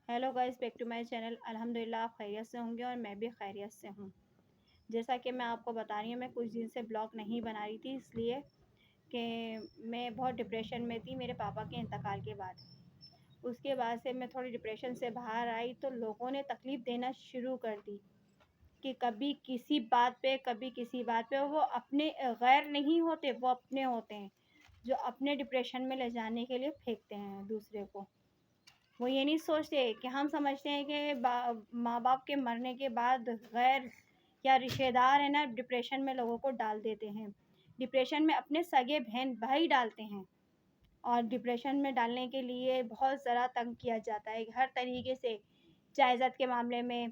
Hello guys, back to my channel. अल्हम्दुलिल्लाह आप खैरियत से होंगे और मैं भी खैरियत से हूँ। जैसा कि मैं आपको बता रही हूँ, मैं कुछ दिन से ब्लॉग नहीं बना रही थी, इसलिए कि मैं बहुत डिप्रेशन में थी मेरे पापा के इंतकाल के बाद। उसके बाद से मैं थोड़ी डिप्रेशन से बाहर आई तो लोगों ने तकलीफ़ देना शुरू कर दी कि कभी किसी बात पे, कभी किसी बात पे। वो अपने गैर नहीं होते, वो अपने होते हैं, जो अपने डिप्रेशन में ले जाने के लिए फेंकते हैं दूसरे को। वो ये नहीं सोचते कि हम समझते हैं कि माँ बाप के मरने के बाद गैर या रिश्तेदार है ना, डिप्रेशन में लोगों को डाल देते हैं। डिप्रेशन में अपने सगे बहन भाई डालते हैं, और डिप्रेशन में डालने के लिए बहुत ज़रा तंग किया जाता है हर तरीके से। जायदाद के मामले में,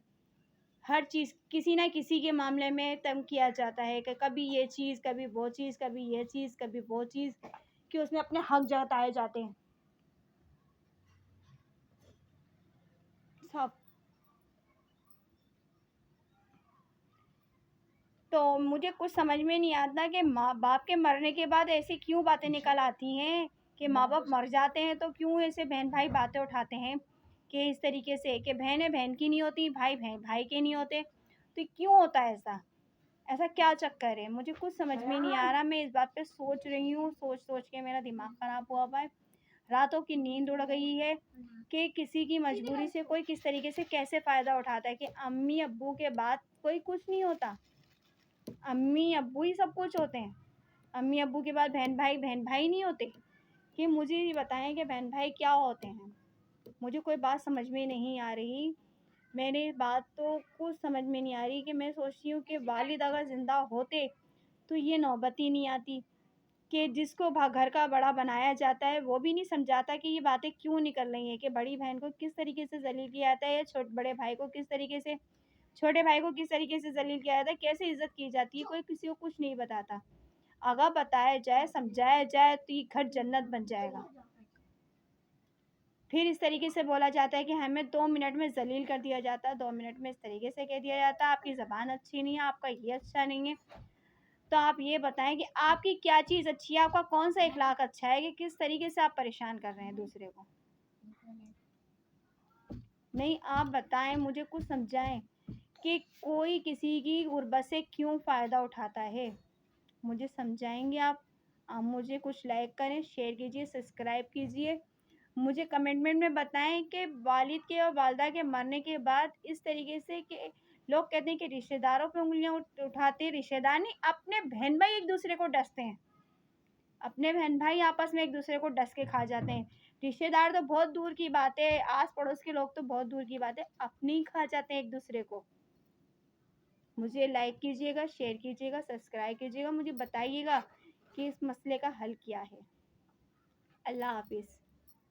हर चीज़, किसी ना किसी के मामले में तंग किया जाता है कि कभी ये चीज़, कभी वो चीज़, कभी ये चीज़, कभी वो चीज़, कि उसमें अपने हक जताए जाते हैं सब। तो मुझे कुछ समझ में नहीं आता कि माँ बाप के मरने के बाद ऐसी क्यों बातें निकल आती हैं कि माँ बाप मर जाते हैं तो क्यों ऐसे बहन भाई बातें उठाते हैं कि इस तरीके से कि बहनें बहन की नहीं होती, भाई बहन भाई के नहीं होते। तो क्यों होता है ऐसा? ऐसा क्या चक्कर है? मुझे कुछ समझ में नहीं आ रहा। मैं इस बात पे सोच रही हूँ, सोच सोच के मेरा दिमाग ख़राब हुआ हुआ है। रातों की नींद उड़ गई है कि किसी की मजबूरी से कोई किस तरीके से कैसे फ़ायदा उठाता है कि अम्मी अब्बू के बाद कोई कुछ नहीं होता। अम्मी अब्बू ही सब कुछ होते हैं। अम्मी अब्बू के बाद बहन भाई नहीं होते। कि मुझे ये बताएं कि बहन भाई क्या होते हैं। मुझे कोई बात समझ में नहीं आ रही। मेरी बात तो कुछ समझ में नहीं आ रही कि मैं सोचती हूँ कि वालिद अगर ज़िंदा होते तो ये नौबत ही नहीं आती कि जिसको घर का बड़ा बनाया जाता है वो भी नहीं समझाता कि ये बातें क्यों निकल रही हैं कि बड़ी बहन को किस तरीके से जलील किया जाता है, या बड़े भाई को किस तरीके से, छोटे भाई को किस तरीके से जलील किया जाता है, कैसे इज़्ज़त की जाती है। कोई किसी को कुछ नहीं बताता। अगर बताया जाए, समझाया जाए तो ये घर जन्नत बन जाएगा। फिर इस तरीके से बोला जाता है कि हमें 2 मिनट में ज़लील कर दिया जाता है, 2 मिनट में इस तरीके से कह दिया जाता है आपकी ज़बान अच्छी नहीं है, आपका ये अच्छा नहीं है। तो आप ये बताएँ कि आपकी क्या चीज़ अच्छी है, आपका कौन-सा इख़लाक़ अच्छा है कि किस तरीके से आप परेशान कर रहे हैं दूसरे को? नहीं, आप बताएँ, मुझे कुछ समझाएँ कि कोई किसी की गुर्बत से क्यों फ़ायदा उठाता है? मुझे समझाएँगे आप? मुझे कुछ लाइक करें, शेयर कीजिए, सब्सक्राइब कीजिए। मुझे कमेंट में बताएँ कि वालिद के और वालिदा के मरने के बाद इस तरीके से कि लोग कहते हैं कि रिश्तेदारों पे उँगलियाँ उठाते हैं, रिश्तेदार नहीं, अपने बहन-भाई एक-दूसरे को डसते हैं। अपने बहन-भाई आपस में एक-दूसरे को डस के खा जाते हैं। रिश्तेदार तो बहुत दूर की बात है, आस-पड़ोस के लोग तो बहुत दूर की बात है, अपने ही खा जाते हैं एक-दूसरे को। मुझे लाइक कीजिएगा, शेयर कीजिएगा, सब्सक्राइब कीजिएगा, मुझे बताइएगा कि इस मसले का हल क्या है। अल्लाह हाफ़िज़।